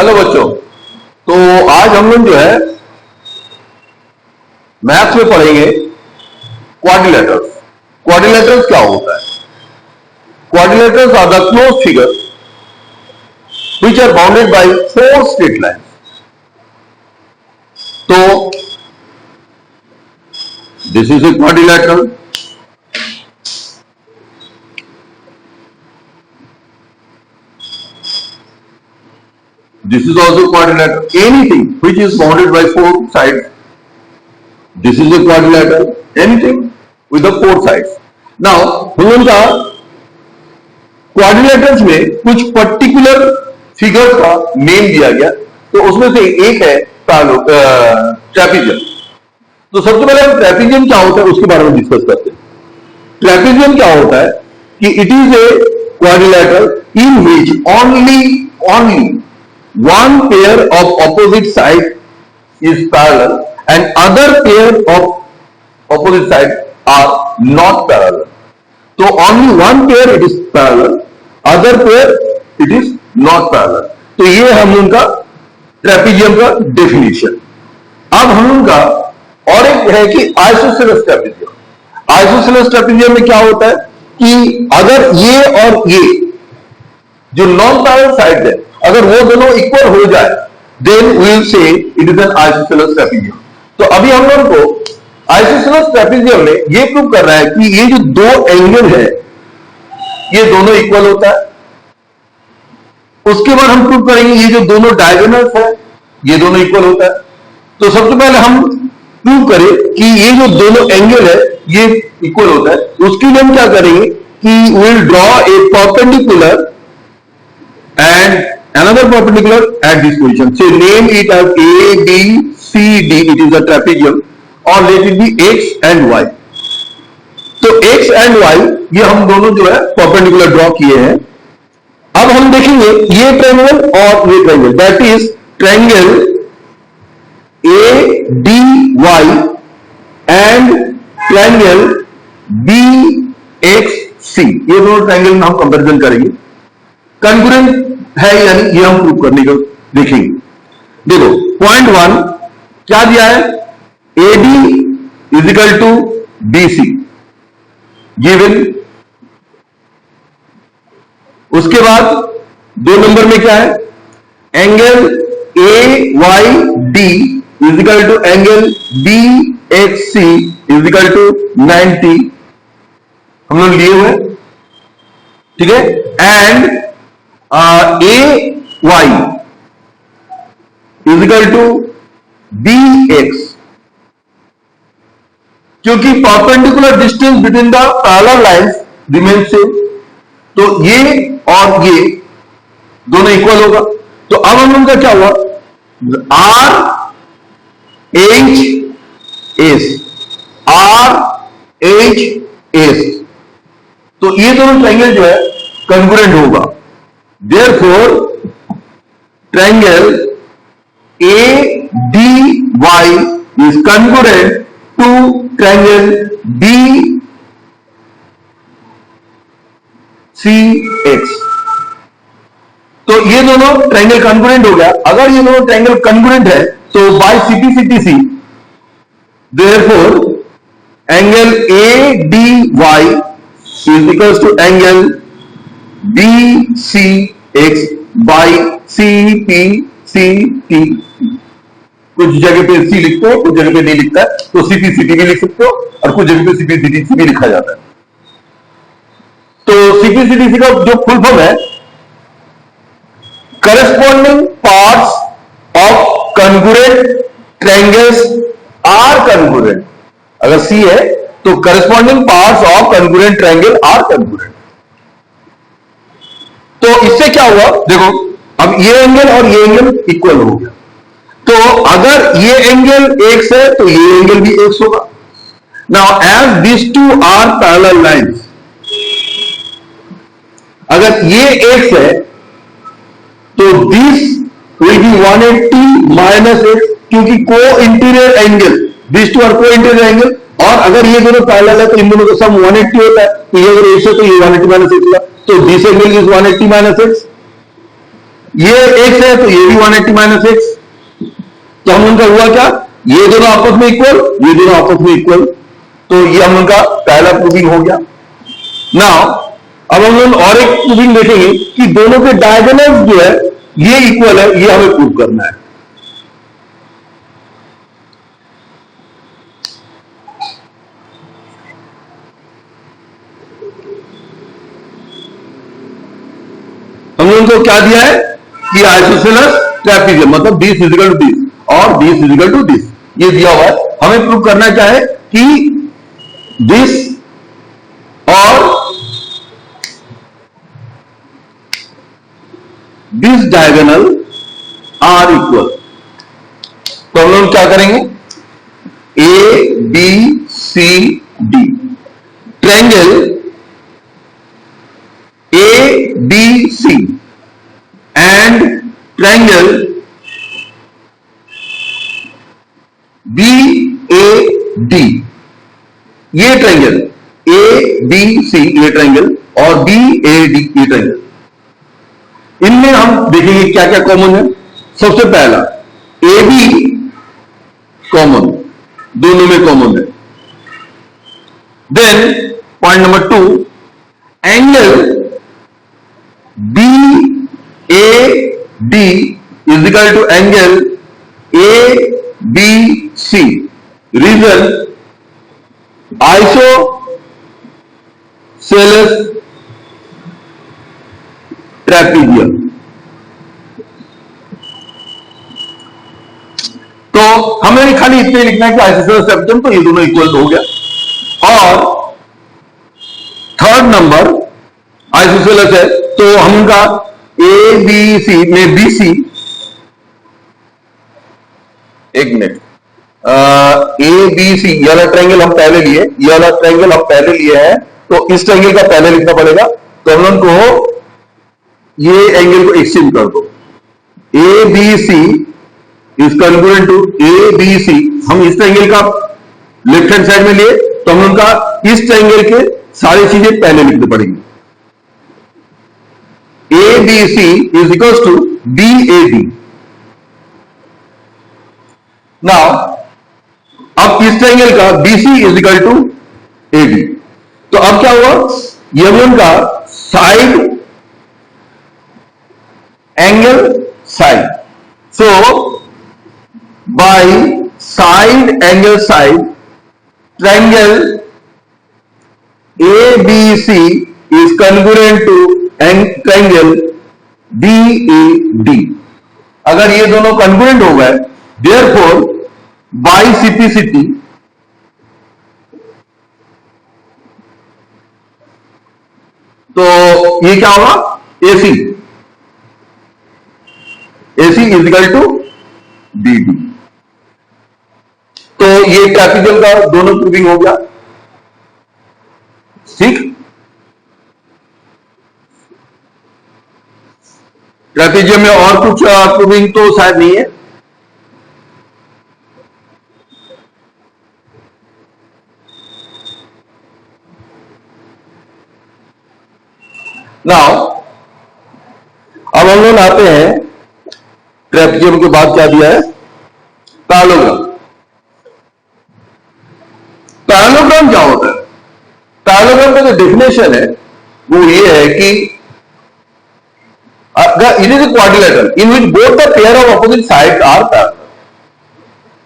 Hello बच्चों। तो आज हम लोग जो है मैथ्स में पढ़ेंगे क्वाड्रिलेटरल्स। क्वाड्रिलेटरल्स क्या होता है? Quadrilaterals are the close figure which are bounded by four straight lines. तो this is a quadrilateral. This is also quadrilateral. Anything which is bounded by four sides. This is a quadrilateral. Anything with the four sides. Now हम लोग का quadrilaterals में कुछ particular figures का name दिया गया, तो उसमें से एक है ट्रेपीजियम। तो सबसे पहले हम ट्रेपीजियम क्या होता है उसके बारे में डिस्कस करते हैं। ट्रेपीजियम क्या होता है कि it is a quadrilateral in which only one pair of opposite side is parallel and other pair of opposite side are not parallel. So only one pair it is parallel, other pair it is not parallel. तो ये हम उनका trapezium का definition. अब हम उनका और एक है कि आइसोसेलेस ट्रेपीजियम। आइसोसेलेस ट्रेपीजियम में क्या होता है कि अगर ये और ये जो नॉन पैरेलल साइड है, अगर वो दोनों इक्वल हो जाए, then we will say it is an isosceles trapezium. तो अभी हम लोग को आइसोसेलेस ट्रेपीजियम में ये प्रूव कर रहा है कि ये जो दो एंगल है ये दोनों इक्वल होता है। उसके बाद हम प्रूव करेंगे ये जो दोनों डायगोनल्स है ये दोनों इक्वल होता है। तो सबसे पहले हम प्रूव करें कि ये जो दोनों एंगल है ये इक्वल होता है। उसके लिए हम क्या करेंगे कि will draw a perpendicular and another perpendicular at this position. Say name it as A, B, C, D. It is a trapezium or let it be X and Y. तो X and Y ये हम दोनों जो है perpendicular draw किए हैं। अब हम देखेंगे ये ट्रायंगल और ये triangle, that is triangle ADY and triangle BXC। ये दोनों ट्रायंगल में हम कंपैरिजन करेंगे। कंकरेंट है यानी ये हम प्रूव करने को देखेंगे। देखो पॉइंट 1 क्या दिया है, AD is equal to BC given. उसके बाद 2 नंबर में क्या है, angle AYD is equal to angle BXC is equal to 90 हम लोग लिए हुए, ठीक है। And AY is equal to BX, क्योंकि perpendicular distance between the parallel lines remain same, तो ये और ये दोनों इक्वल होगा। तो अब हम लोग का क्या हुआ, RHS, तो ये दोनों ट्रायंगल जो है कंकरेंट होगा। Therefore, triangle ADY is congruent to triangle BCX। तो ये दोनों ट्रायंगल कंकरेंट हो गया। अगर ये दोनों ट्रायंगल कंकरेंट है तो bye CPCTC, therefore angle ADY is equals to angle BCX by CPCT। कुछ जगह पे C लिखते हो, कुछ जगह पे नहीं लिखता है, तो CPCT भी लिख सकते हो और कुछ जगह पे CPCTC भी लिखा जाता है। तो CPCTC का जो फुल फॉर्म है, corresponding parts of congruent triangles are congruent. अगर C है तो corresponding parts of congruent triangle are congruent. तो इससे क्या हुआ, देखो अब ये एंगल और ये एंगल इक्वल हो गया। तो अगर ये एंगल x है तो ये एंगल भी x होगा। Now as this two are parallel lines, अगर ये x है तो this will be 180 minus x, क्योंकि co-interior angle, this two are co-interior angle, और अगर ये दोनों पैरेलल है तो इन दोनों का सम 180 होता है। तो ये अगर x है तो ये 180 माइनस x होगा, तो this angle is 180 minus x। ये x है तो ये भी 180 माइनस एक्स। तो हम उनका हुआ क्या, ये दोनों आपस में इक्वल, ये दोनों आपस में इक्वल, तो ये हम उनका पहला प्रूविंग हो गया। नाउ अब हम लोग और एक प्रूविंग देखेंगे कि दोनों के डायगोनल्स जो है ये इक्वल है, ये हमें प्रूव करना है। हम लोगों को क्या दिया है कि आइसोसेलेस ट्रेपीजियम मतलब दिस फिजिकल टू दिस और दिस फिजिकल टू दिस, ये दिया हुआ है। हमें प्रूव करना क्या है कि दिस और दिस डायगोनल आर इक्वल। तो हम लोग क्या करेंगे, A B C D triangle A B C and triangle B A D, ये ट्रायंगल ए बी सी ये ट्रायंगल और बी ए डी ये ट्रायंगल, इनमें हम देखेंगे क्या क्या कॉमन है। सबसे पहला ए बी कॉमन, दोनों में कॉमन है। Then point number 2, angle B A D is equal to angle A B C, reason isosceles trapezium. तो हमें खाली इतने लिखना है कि आइसोसेलेस ट्रेपीजियम, तो ये दोनों इक्वल हो गया। और थर्ड नंबर आइसोसेलेस है तो हमका ए बी सी में बी सी, एक मिनट, ए बी सी ये वाला ट्रायंगल हम पहले लिए, ये वाला ट्रायंगल हम पहले लिए हैं, तो इस ट्रायंगल का पहले लिखना पड़ेगा। तो हम लोग को ये एंगल को एक्सचेंज कर दो, A B C is congruent to A B C, हम इस ट्रायंगल का लेफ्ट हैंड साइड में लिए तो हम उनका इस ट्रायंगल के सारी चीजें पहले लिखनी पड़ेंगी। A B C is equal to B A D. Now अब इस ट्रायंगल का B C is equal to A D, तो अब क्या हुआ, ये उनका side angle side, so by side angle side triangle A B C is congruent to triangle B A D. अगर ये दोनों कॉन्ग्रुएंट हो गए, देयरफॉर बाइसिपिसिटी तो ये क्या होगा, AC, AC is equal to D D. तो ये ट्रेपीजियम का दोनों प्रूविंग हो गया। ठीक, ट्रेपीजियम में और कुछ प्रूविंग तो शायद नहीं है। नाउ अब हम लोग आते हैं ट्रेपीजियम के बाद क्या दिया है, पैरेललोग्राम। पैरेललोग्राम क्या होता है, पैरेललोग्राम का जो डेफिनेशन है वो ये है कि it is a quadrilateral in which both the pair of opposite sides are parallel.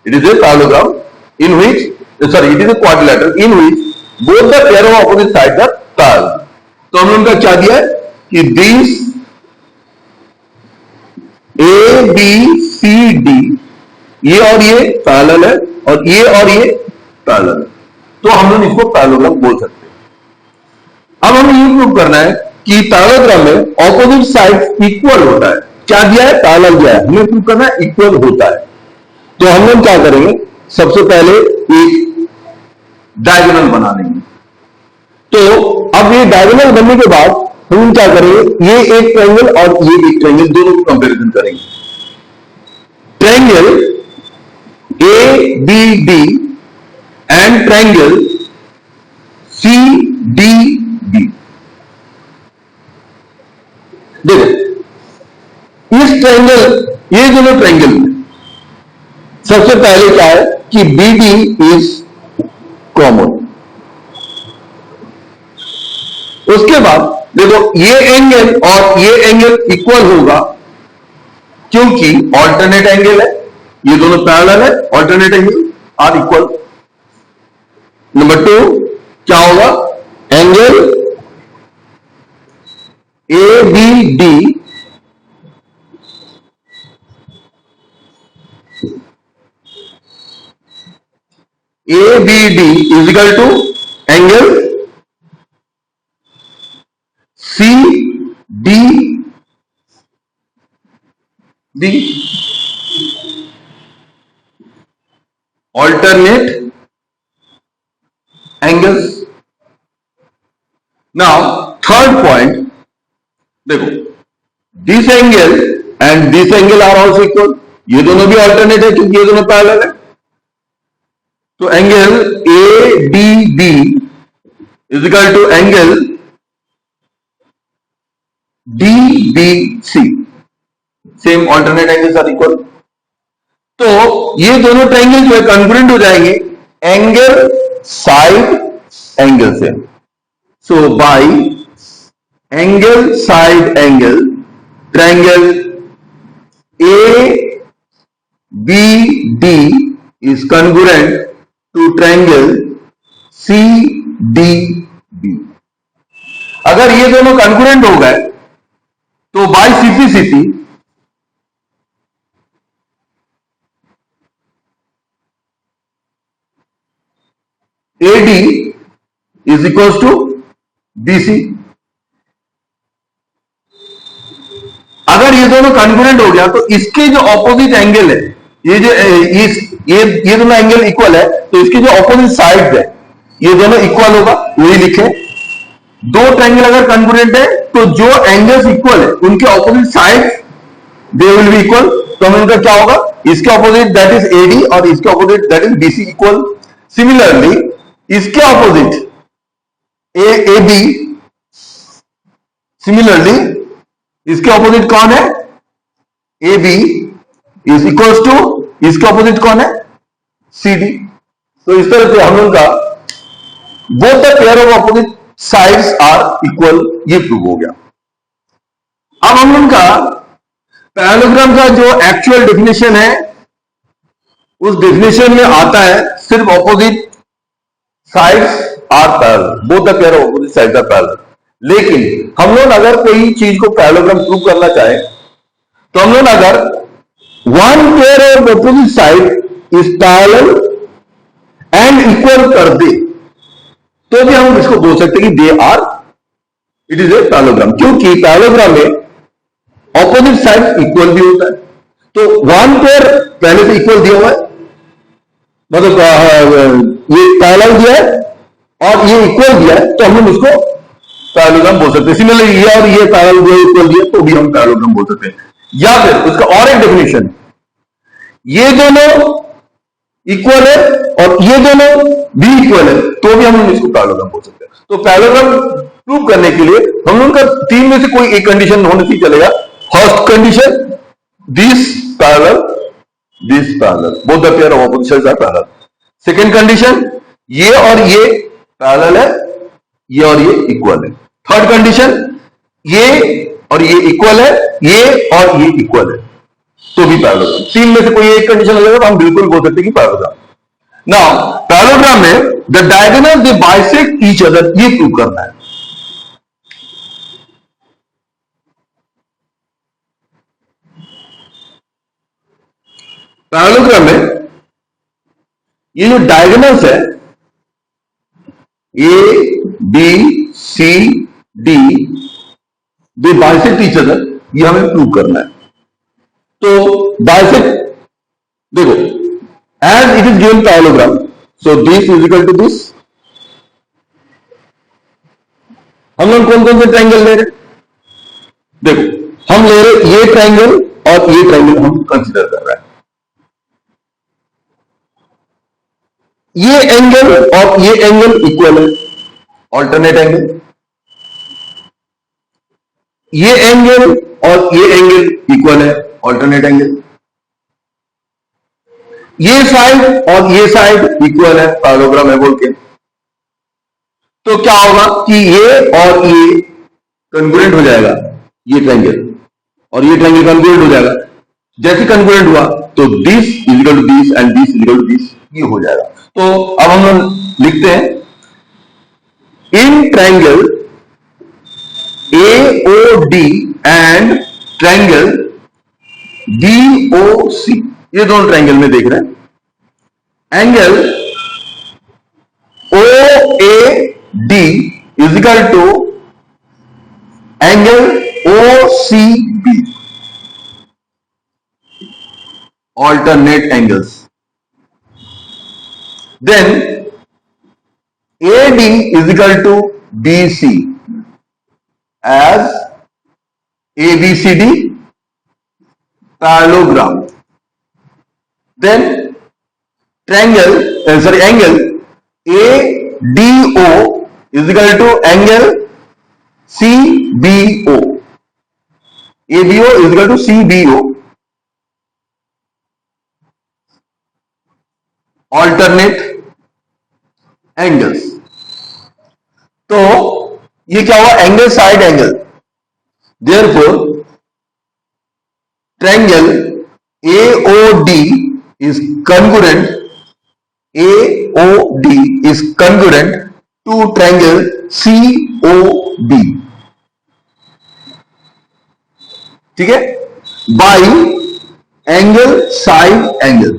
It is a parallelogram in which, sorry, it is a quadrilateral in which both the pair of opposite sides are parallel. तो हमने उनका क्या दिया है कि this A B C D, ये और ये पैरेलल है और ये पैरेलल है, तो हम लोग इसको पैरेललोग्राम बोल सकते हैं। अब हमें ये प्रूव करना है कि पैरेललोग्राम में ऑपोजिट साइड इक्वल होता है। क्या दिया है, पैरेलल दिया है, हमें प्रूव करना है इक्वल होता है। तो हम लोग क्या करेंगे, सबसे पहले एक डायगोनल बना लेंगे। तो अब ये डायगोनल बनने के बाद हम क्या करेंगे, ये एक ट्रायंगल और ये एक ट्रायंगल दोनों को कंपैरिजन करेंगे। Triangle A B D and triangle C D B. देखो ये दोनों ट्रायंगल में सबसे पहले क्या है कि बी डी इज कॉमन। उसके बाद देखो ये एंगल और ये एंगल इक्वल होगा क्योंकि ऑल्टरनेट एंगल है, ये दोनों पैरेलल है, alternate angle are equal. Number 2 क्या होगा, angle A B D is equal to angle C D B, alternate angles। now third point देखो, this angle and this angle are also equal, ये दोनों भी alternate है क्योंकि ये दोनों पैरेलल है। तो angle A D B is equal to angle D B C, same alternate angles are equal. तो ये दोनों ट्रायंगल जो है कॉन्ग्रुएंट हो जाएंगे एंगल साइड एंगल से। So by angle side angle triangle A B D is congruent to triangle C D B. अगर ये दोनों कॉन्ग्रुएंट हो गए तो by CPCT AD is equal to BC। अगर ये दोनों कॉन्ग्रुएंट हो गया तो इसके जो ऑपोजिट एंगल है, ये जो ये दोनों एंगल इक्वल है तो इसके जो ऑपोजिट साइड है ये दोनों इक्वल होगा, वही लिखे। दो ट्रायंगल अगर कॉन्ग्रुएंट है तो जो एंगल्स इक्वल है उनके opposite side they will be equal. तो हम इनका क्या होगा, इसके ऑपोजिट दैट इज AD और इसके opposite that is BC equal. Similarly इसके ऑपोजिट ए बी, सिमिलरली इसके ऑपोजिट कौन है, A B is equals to इसके ऑपोजिट कौन है, सी डी। तो इस तरह से हम लोग का both the pair of opposite sides are equal, ये प्रूव हो गया। अब हम लोग का पैरेललोग्राम का जो एक्चुअल डेफिनेशन है उस डेफिनेशन में आता है सिर्फ opposite sides are parallel, both the pair of opposite sides are parallel. लेकिन हम लोग अगर कोई चीज को पैरेललोग्राम प्रूव करना चाहे तो हम लोग अगर one pair of opposite side is parallel and equal कर दे तो भी हम इसको बोल सकते हैं कि they are, it is a parallelogram, क्योंकि पैरेललोग्राम में ऑपोजिट साइड इक्वल भी होता है। तो वन पेयर पहले से इक्वल दिया हुआ है, मतलब ये पैरेलल दिया है और ये इक्वल दिया है, तो हम लोग इसको पैरेललोग्राम बोल सकते हैं। सिमिलरली ये और ये पैरेलल दिया इक्वल दिया तो भी हम पैरेललोग्राम बोल सकते हैं। या फिर उसका और एक डेफिनेशन, ये दोनों इक्वल है और ये दोनों भी इक्वल है तो भी हम लोग इसको पैरेललोग्राम बोल सकते हैं। तो पैरेललोग्राम प्रूव करने के लिए हम लोग का तीन में से कोई एक कंडीशन होने से चलेगा। First condition, this parallel both the pair of opposite sides are parallel. Second condition, ये और ये पैरेलल है, ये और ये इक्वल है। थर्ड कंडीशन, ये और ये इक्वल है, ये और ये इक्वल है तो भी पैरेललोग्राम। तीन में से कोई एक कंडीशन लगेगा तो हम बिल्कुल बोल सकते हैं कि पैरेललोग्राम। नाउ पैरेललोग्राम में the diagonal they bisect each other, ये प्रूव करना है। पैरेललोग्राम में ये जो डायगोनल्स है A B C D they bisect each other, ये हमें प्रूव करना है। तो बाइसेक्ट देखो, as it is given parallelogram, so this is equal to this. हम लोग कौन कौन से ट्रायंगल ले रहे, देखो हम ले रहे ये ट्रायंगल और ये ट्रायंगल हम कंसीडर कर रहे हैं। ये एंगल और ये एंगल इक्वल है, ऑल्टरनेट एंगल। ये एंगल और ये एंगल इक्वल है, ऑल्टरनेट एंगल। ये साइड और ये साइड इक्वल है, पैरेललोग्राम है बोल के, तो क्या होगा कि ये और ये कंग्रुएंट हो जाएगा, ये ट्रायंगल और ये ट्रायंगल कंग्रुएंट हो जाएगा। जैसे कंग्रुएंट हुआ तो this is equal to this and this is equal to this, ये हो जाएगा। तो अब हम लोग लिखते हैं in triangle AOD and triangle BOC, ये दोनों ट्रायंगल में देख रहे हैं, angle OAD is equal to angle OCB, alternate angles. Then AD is equal to BC as ABCD parallelogram. Then angle ADO is equal to angle CBO. ABO is equal to CBO. Alternate angles. तो ये क्या हुआ, angle side angle, therefore triangle AOD is congruent, AOD is congruent to triangle COB, ठीक है, by angle side angle.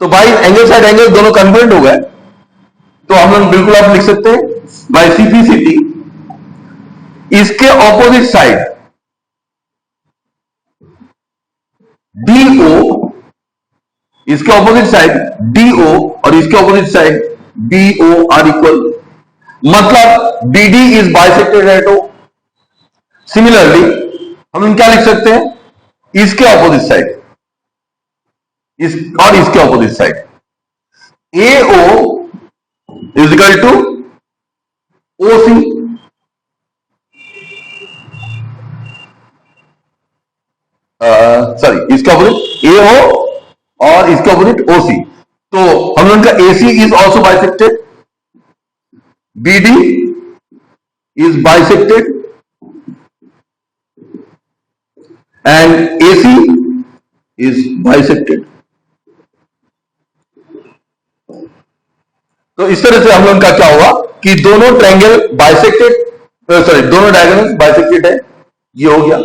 तो by angle side angle दोनों convert हो गए, तो हम लोग बिल्कुल आप लिख सकते हैं बाई सिंप्लिसिटी इसके ऑपोजिट साइड DO, इसके ऑपोजिट साइड DO और इसके opposite side BO are equal, मतलब BD is bisected at O। Similarly हम लोग क्या लिख सकते हैं, इसके ऑपोजिट साइड और इसके opposite side AO is equal to OC, sorry इसके ऑपोजिट AO और इसके ऑपोजिट OC। तो हम लोगों का AC is also bisected, BD is bisected and AC is bisected. तो इस तरह से हम लोग का क्या हुआ कि दोनों ट्रायंगल बाइसेक्टेड, सॉरी दोनों डायगोनल बाइसेक्टेड है, ये हो गया।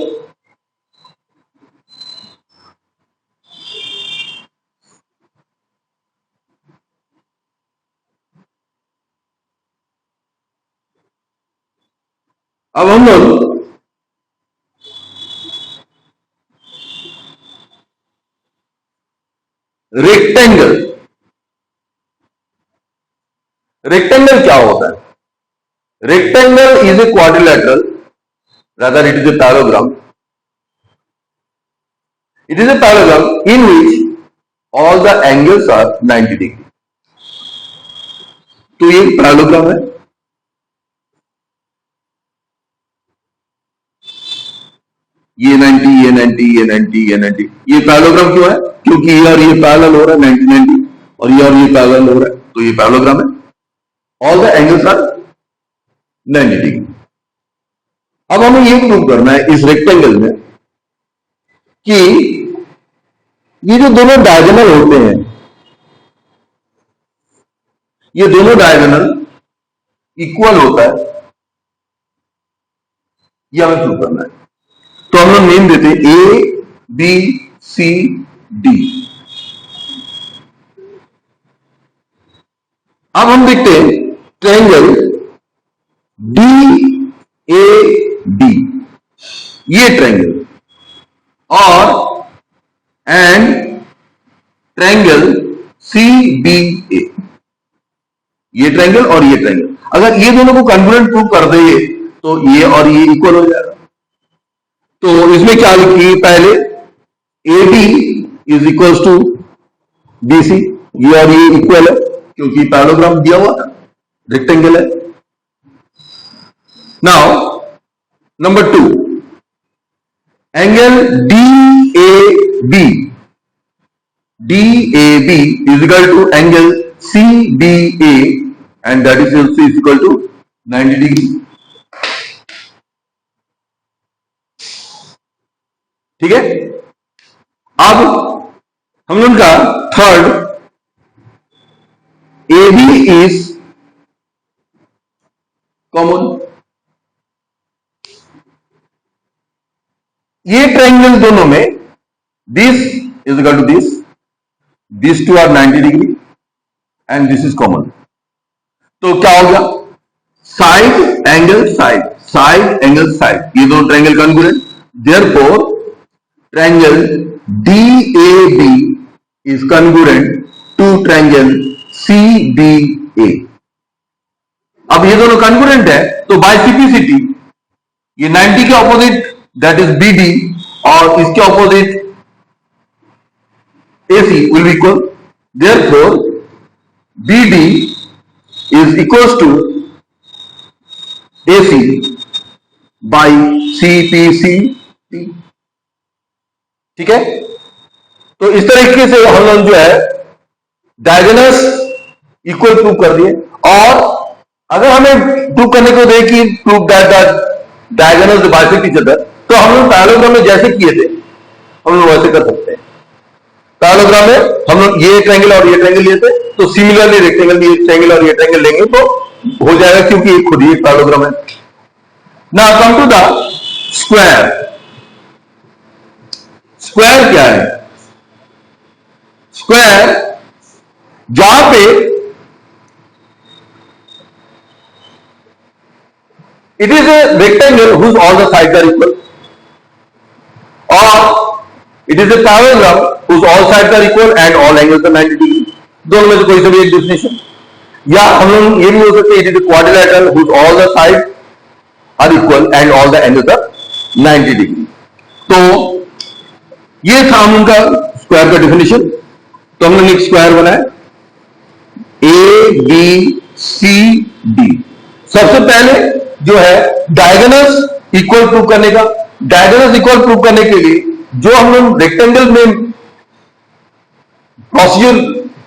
अब हम लोग रेक्टेंगल, रेक्टेंगल क्या होता है, rectangle is a quadrilateral, rather it is a parallelogram, it is a parallelogram in which all the angles are 90 degree। तो ये पैरेललोग्राम है, ये 90, ये 90, ये 90, ये 90, ये पैरेललोग्राम क्यों है, क्योंकि ये और ये पैरेलल हो रहा है 90 90 और ये पैरेलल हो रहा है, तो ये पैरेललोग्राम है। All the angles are 90 degree. अब हमें ये प्रूव करना है इस रेक्टेंगल में कि ये जो दोनों डायगोनल होते हैं, ये दोनों डायगोनल इक्वल होता है, ये हमें प्रूव करना है। तो हम लोग नेम देते हैं ABCD। अब हम देखते हैं ट्रायंगल DAD, ये ट्रायंगल, और एंड ट्रायंगल CBA, ये ट्रायंगल और ये ट्रायंगल, अगर ये दोनों को कन्वर्जेंट प्रूव कर देंगे तो ये और ये इक्वल हो जाएगा। तो इसमें क्या लिखिए, पहले AD is equal to BC, ये और ये इक्वल है क्योंकि पैरेललोग्राम दिया हुआ था, रेक्टेंगल है। Now number 2, angle DAB is equal to angle CBA and that is also is equal to 90 degree. ठीक है, अब हम लोग का थर्ड AB is कॉमन। ये ट्रायंगल दोनों में this is equal to this two are 90 degree and this is common. तो क्या हो गया, side angle side, side angle side, ये दोनों triangle congruent, therefore triangle DAB is congruent to triangle CBA। अब ये दोनों कॉन्ग्रुएंट है तो बाय सिंप्लिसिटी ये 90 के ऑपोजिट दैट इज BD और इसके opposite AC will be equal, therefore BD is equals to AC by CPCT। ठीक है, तो इस तरीके से हम लोग जो है डायगोनल्स इक्वल प्रूव कर दिए। और अगर हमें प्रूव करने को दे कि prove that diagonals bisect each other, तो हम लोग पैरेललोग्राम में जैसे किए थे हम लोग वैसे कर सकते हैं। पैरेललोग्राम में हम लोग ये ट्रायंगल और ये ट्रायंगल लिए थे, तो सिमिलरली रेक्टेंगल में ये ट्रायंगल और ये ट्रायंगल लेंगे तो हो जाएगा, क्योंकि ये खुद ही एक पैरेललोग्राम है। Now come to the square. Square क्या है, स्क्वायर जहां पे it is a rectangle whose all the sides are equal, और it is a parallelogram whose all sides are equal and all angles are 90 degree. दोनों में से कोई सा भी एक डेफिनेशन, या हम लोग ये भी हो सकते हैं it is a quadrilateral whose all the sides are equal and all the angles are 90 degree. तो ये था हम उनका स्क्वायर का डेफिनेशन। तो हमने एक स्क्वायर बनाया ABCD। सबसे पहले जो है डायगोनल्स इक्वल प्रूव करने का, डायगोनल्स इक्वल प्रूव करने के लिए जो हम लोग रेक्टेंगल में प्रोसीजर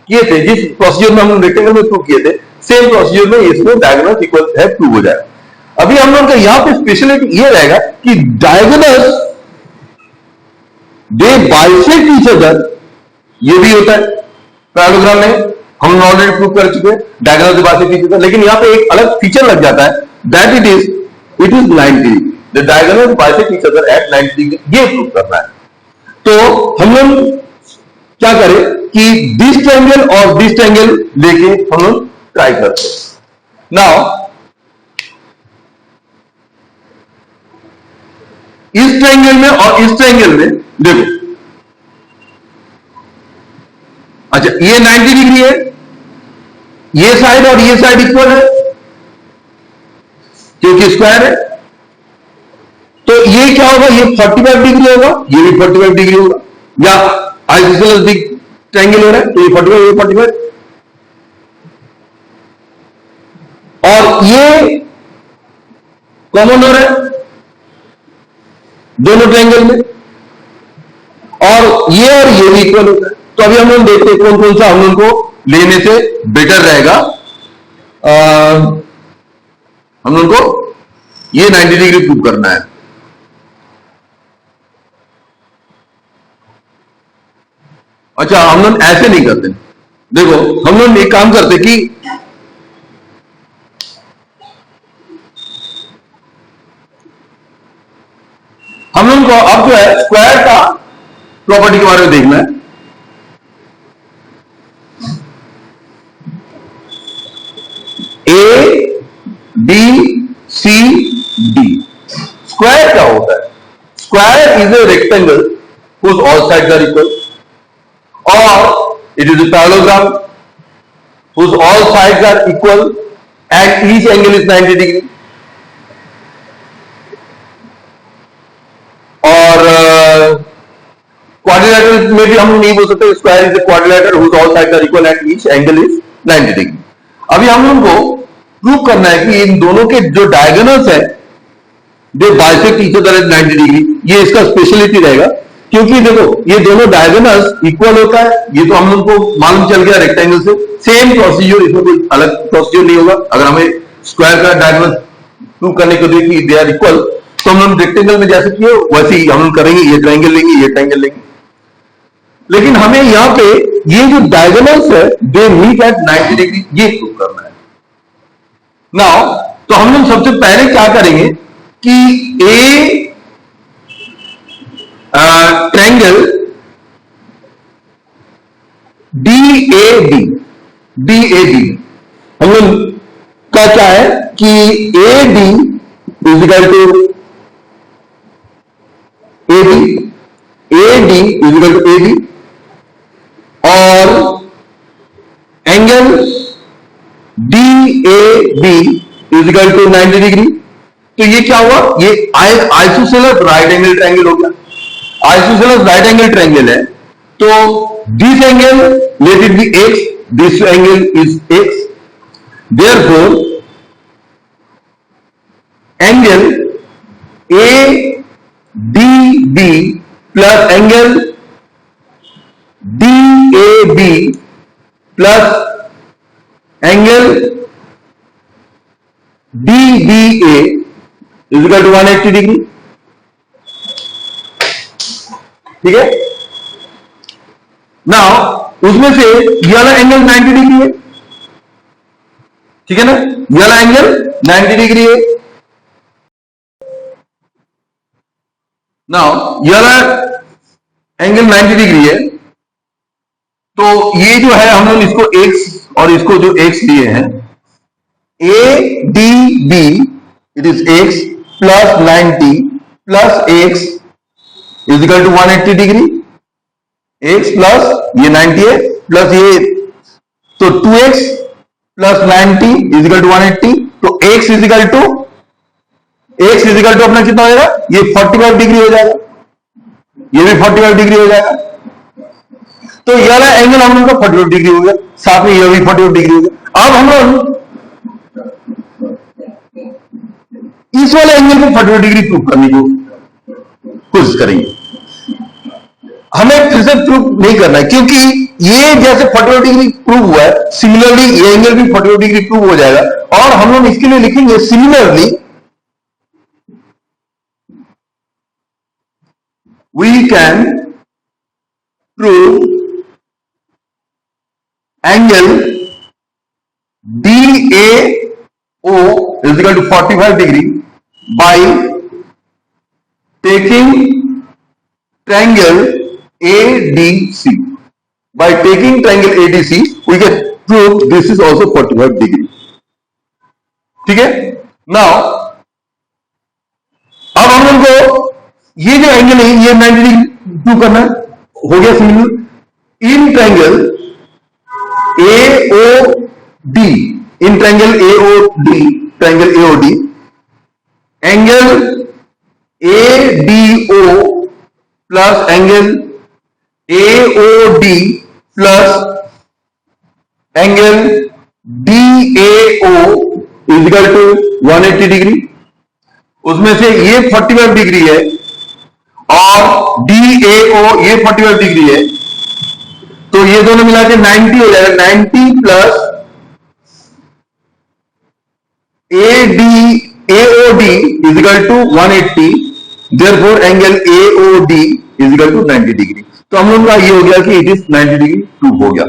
किए थे, जिस प्रोसीजर में हम लोग रेक्टेंगल में प्रूव किए थे, सेम प्रोसीजर में इसमें डायगोनल्स इक्वल है प्रूव हो जाएगा। अभी हम लोग का यहां पे स्पेशलिटी ये रहेगा कि diagonals they bisect each other, ये भी होता है पैरेललोग्राम में, हम ऑलरेडी प्रूव कर चुके हैं डायगोनल से बाइसेक्ट ईच अदर। लेकिन यहां पे एक अलग फीचर लग जाता है that it is 90, the diagonal bisect each other at 90 degree, ये प्रूव करना है। तो हम लोग क्या करें कि दिस ट्रायंगल और दिस ट्रायंगल लेके हम लोग ट्राई करते हैं। नाउ इस ट्रायंगल में और इस ट्रायंगल में देखो, अच्छा ये 90 डिग्री है, ये साइड और ये साइड इक्वल है क्योंकि स्क्वायर है, तो ये क्या होगा, ये 45 डिग्री होगा, ये भी 45 डिग्री होगा, या आइसोसेलेस ट्रायंगल हो रहा है तो ये 45 ये 45, और ये कॉमन हो रहा है दोनों ट्रायंगल में, और ये भी इक्वल होता है। तो अभी हम लोग देखते हैं कौन कौन सा हम लोग को लेने से बेटर रहेगा। हम लोग को ये 90 डिग्री प्रूव करना है। अच्छा हम लोग ऐसे नहीं करते, देखो हम लोग एक काम करते कि हम लोग को अब जो है स्क्वायर का प्रॉपर्टी के बारे में देखना है। ABCD स्क्वायर क्या होता है, square is a rectangle whose all sides are equal, और it is a parallelogram whose all sides are equal and each angle is 90 degree. और क्वाड्रिलेटरल में भी हम नहीं बोल सकते square is a quadrilateral whose all sides are equal and each angle is 90 degree. अभी हम लोग को प्रूव करना है कि इन दोनों के जो डायगोनल्स है they bisect each other at 90 degree, ये इसका स्पेशलिटी रहेगा, क्योंकि देखो ये दोनों डायगोनल्स इक्वल होता है, ये तो हम लोग को मालूम चल गया रेक्टेंगल से। सेम प्रोसीजर, इसमें कोई अलग प्रोसीजर नहीं होगा। अगर हमें स्क्वायर का डायगोनल प्रूव करने के लिए कि दे आर इक्वल, तो हम लोग रेक्टेंगल में जैसे किए वैसे ही हम लोग करेंगे, ये ट्रायंगल लेंगे, ये ट्रायंगल लेंगे। लेकिन हमें यहां पे ये जो डायगोनल्स है दे मीट एट 90 डिग्री, ये प्रूव करना है। नाउ तो हम लोग सबसे पहले क्या करेंगे कि A triangle D A D हम लोग का क्या है कि A D is equal to A D is equal to A D, और angle D A B is equal to 90 degree. तो ये क्या हुआ, ये आइसोसेलेस राइट एंगल ट्रायंगल हो गया। आइसोसेलेस राइट एंगल ट्रायंगल है, तो this angle let it be x, this angle is x, therefore angle A D B plus angle D A B plus angle D B A is equal to 180 degree. ठीक है, now उसमें से ये वाला angle 90 degree है, ठीक है ना, ये वाला एंगल 90 डिग्री है। नाउ ये वाला एंगल 90 डिग्री है, तो ये जो है हम लोग इसको x और इसको जो x लिए हैं, A D B it is x plus 90 plus x is equal to 180 degree, x plus ये 90 है प्लस ये, तो 2x प्लस 90 इजिकल टू 180, तो x इजिकल टू अपना कितना हो जाएगा, ये 45 डिग्री हो जाएगा, ये भी 45 डिग्री हो जाएगा। तो ये वाला एंगल हम लोग का 45 डिग्री हो गया, साथ में ये भी 45 डिग्री हो गया। अब हम लोग इस वाले एंगल को 45 डिग्री प्रूव करने की कोशिश करेंगे। हमें फिर से प्रूव नहीं करना है, क्योंकि ये जैसे 45 डिग्री प्रूव हुआ है, सिमिलरली ये एंगल भी 45 डिग्री प्रूव हो जाएगा। और हम लोग इसके लिए लिखेंगे similarly we can prove angle DAO is equal to 45 degree by taking triangle ADC. By taking triangle ADC, we can prove this is also 45 degree. ठीक है, now अब हम लोग को ये जो एंगल है ये 90 डिग्री प्रूव करना है, हो गया similar in triangle AOD, in triangle AOD, triangle AOD angle ADO plus angle AOD plus angle DAO is equal to 180 degree. उसमें से ये 45 डिग्री है और DAO ये 45 डिग्री है, तो ये दोनों मिला के 90 हो जाएगा। 90 plus AOD is equal to 180, therefore angle AOD is equal to 90 degree. तो हम लोग का ये हो गया कि इट इज 90 डिग्री प्रूव हो गया।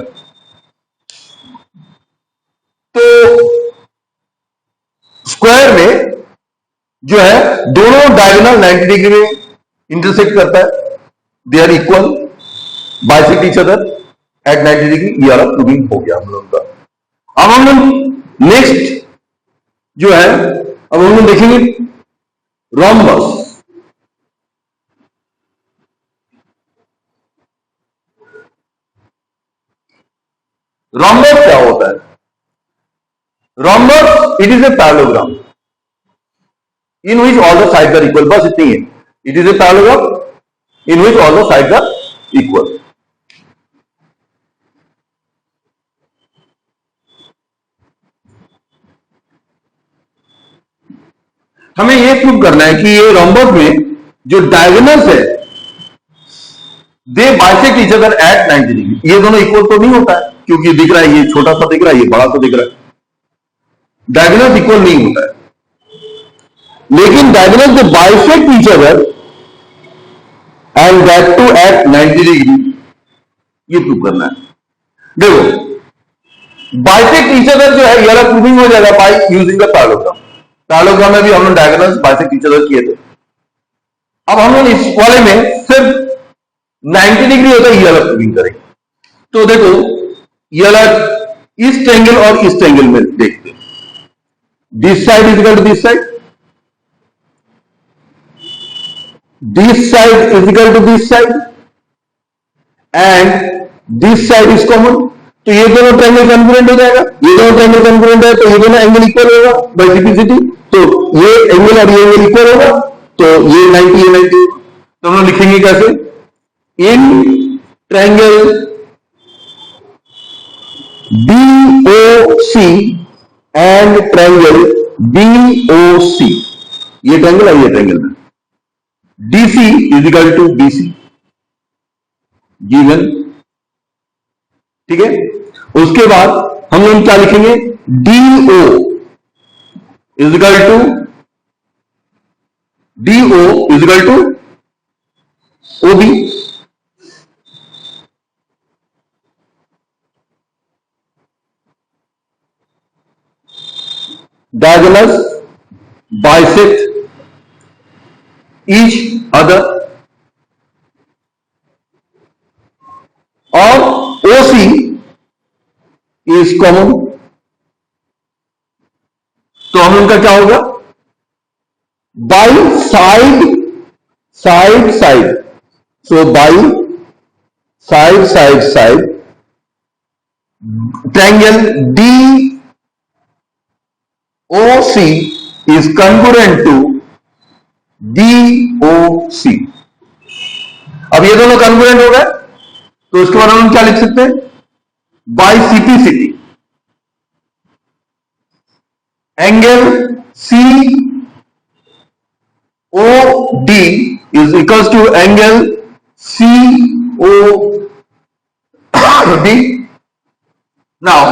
तो स्क्वायर में जो है दोनों डायगोनल 90 डिग्री में इंटरसेक्ट करता है, they are equal, bisect each other at 90 degree. ये वाला प्रूविंग हो गया हम लोग का। अब हम लोग नेक्स्ट जो है, अब हम लोग देखेंगे रोम्बस। रोम्बस क्या होता है? Rhombus it is a parallelogram in which all the sides are equal, बस इतनी है। It is a parallelogram in which all the sides are equal. हमें ये प्रूव करना है कि ये रोम्बस में जो डायगोनल्स है they bisect each other at 90 degree. ये दोनों इक्वल तो नहीं होता है, क्योंकि दिख रहा है ये छोटा सा दिख रहा है, ये बड़ा सा दिख रहा है, डायगोनल्स इक्वल नहीं होता है। लेकिन diagonals they bisect each other and that too at 90 degree, ये प्रूव करना है। देखो बाइसेक्ट ईच अदर जो है ये वाला प्रूविंग हो जाएगा by using the parallelogram. Parallelogram में भी हम लोग डायगोनल्स बाइसेक्ट ईच अदर किए थे। अब हम लोग इस वाले में सिर्फ 90 डिग्री होता है ये वाला प्रूविंग करेंगे। तो देखो ये वाला ईस्ट एंगल और ईस्ट एंगल में देखते हैं। This side is equal to this side, this side is equal to this side and this side is common. तो ये दोनों ट्रायंगल कॉन्ग्रुएंट हो जाएगा, ये दोनों ट्रायंगल कॉन्ग्रुएंट है तो ये दोनों एंगल इक्वल होगा बाय सिंप्लिसिटी। तो ये एंगल और ये एंगल इक्वल होगा तो ये 90 ये 90। तो हम लोग लिखेंगे कैसे, in triangle BOC and triangle BOC, ये ट्रायंगल और ये ट्रायंगल में DC is equal to BC given. ठीक है, उसके बाद हम लोग क्या लिखेंगे, DO is equal to OB। Diagonals bisect each other और OC is common। तो हम उनका क्या होगा, by side, so by side triangle DOC is congruent to BOC। अब ये दोनों कॉन्ग्रुएंट हो गए तो उसके बाद हम क्या लिख सकते हैं, by CPCT angle COD is equals to angle COD। now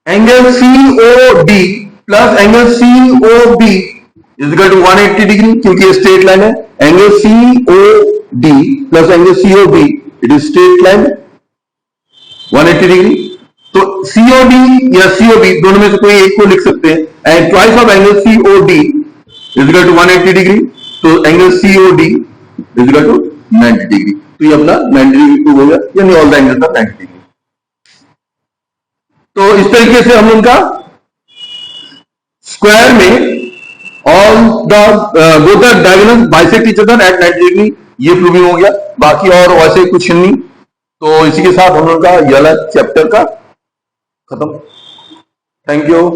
angle COD plus angle COB is equal to 180 degree, क्योंकि ये स्ट्रेट लाइन है। Angle COD plus angle COB it is straight line 180 degree. तो COD या COB दोनों में से कोई एक को लिख सकते हैं, and twice of angle COD is equal to 180 degree. तो angle COD is equal to 90 degree. तो ये अपना 90 डिग्री प्रूव हो गया, यानी all the angles are 90 degree. तो इस तरीके से हम उनका स्क्वायर में all the both the diagonals bisect each other at 90 degree, ये प्रूविंग हो गया। बाकी और वैसे कुछ नहीं। तो इसी के साथ हम लोग का ये वाला चैप्टर का खत्म। Thank you.